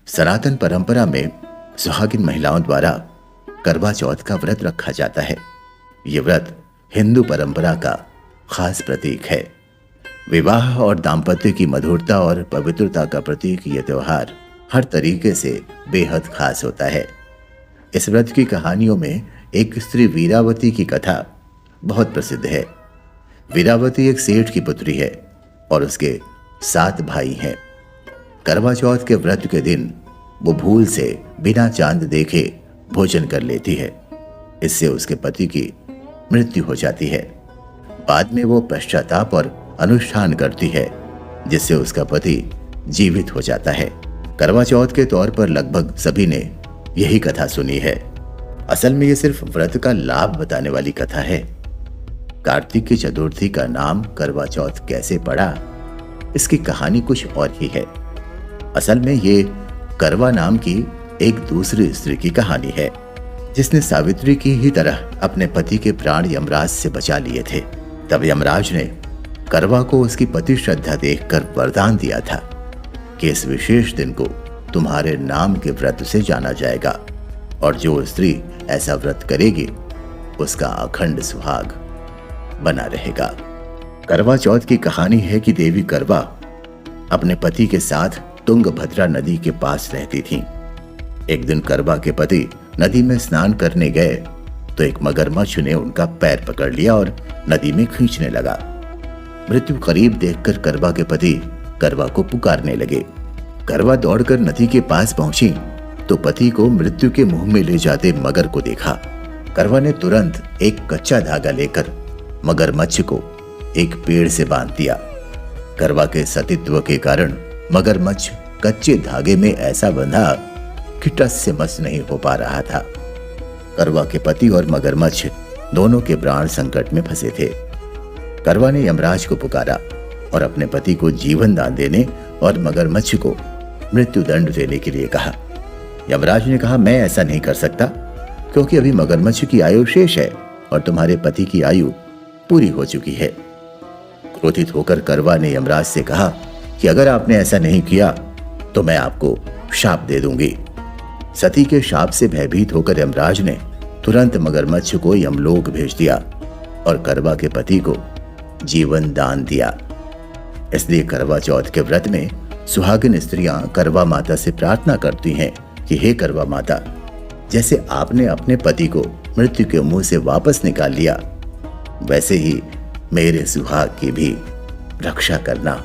सनातन परंपरा में सुहागिन महिलाओं द्वारा करवा चौथ का व्रत रखा जाता है। ये व्रत हिंदू परंपरा का खास प्रतीक है। विवाह और दाम्पत्य की मधुरता और पवित्रता का प्रतीक ये त्योहार हर तरीके से बेहद खास होता है। इस व्रत की कहानियों में एक स्त्री वीरावती की कथा बहुत प्रसिद्ध है। वीरावती एक सेठ की पुत्री है और उसके 7 भाई हैं। करवा चौथ के व्रत के दिन वो भूल से बिना चांद देखे भोजन कर लेती है। इससे उसके पति की मृत्यु हो जाती है। बाद में वो पश्चाताप और अनुष्ठान करती है, जिससे उसका पति जीवित हो जाता है। करवा चौथ के तौर पर लगभग सभी ने यही कथा सुनी है। असल में ये सिर्फ व्रत का लाभ बताने वाली कथा है। कार्तिक की चतुर्थी का नाम करवा चौथ कैसे पड़ा, इसकी कहानी कुछ और ही है। असल में ये करवा नाम की एक दूसरी स्त्री की कहानी है, जिसने सावित्री की ही तरह अपने पति के प्राण यमराज से बचा लिए थे। तब यमराज ने करवा को उसकी पति श्रद्धा देखकर वरदान दिया था कि इस विशेष दिन को तुम्हारे नाम के व्रत से जाना जाएगा और जो स्त्री ऐसा व्रत करेगी उसका अखंड सुहाग बना रहेगा। करवा चौथ की कहानी है कि देवी करवा अपने पति के साथ तुंगभद्रा नदी के पास रहती थीं। एक दिन करवा के पति नदी में स्नान करने गए तो एक मगरमच्छ ने उनका पैर पकड़ लिया और नदी में खींचने लगा। मृत्यु करीब देखकर करवा के पति करवा को पुकारने लगे। करवा दौड़कर नदी के पास पहुंची तो पति को मृत्यु के मुंह में ले जाते मगर को देखा। करवा ने तुरंत एक कच्चा धागा लेकर मगरमच्छ को एक पेड़ से बांध दिया। करवा के सतीत्व के कारण मगरमच्छ कच्चे धागे में ऐसा बंधा कि टस से मस नहीं हो पा रहा था। करवा के पति और मगरमच्छ दोनों के प्राण संकट में फंसे थे। करवा ने यमराज को पुकारा और अपने पति को जीवन दान देने और मगरमच्छ को मृत्यु दंड देने के लिए कहा। यमराज ने कहा, मैं ऐसा नहीं कर सकता क्योंकि अभी मगरमच्छ की आयु शेष है और तुम्हारे पति की आयु पूरी हो चुकी है। क्रोधित होकर करवा ने यमराज से कहा कि अगर आपने ऐसा नहीं किया तो मैं आपको शाप दे दूंगी। सती के शाप से भयभीत होकर यमराज ने तुरंत मगरमच्छ को यमलोक भेज दिया और करवा के पति को जीवन दान दिया। इसलिए करवा चौथ के व्रत में सुहागिन स्त्रियां करवा माता से प्रार्थना करती हैं कि हे करवा माता, जैसे आपने अपने पति को मृत्यु के मुंह से वापस निकाल लिया, वैसे ही मेरे सुहाग की भी रक्षा करना।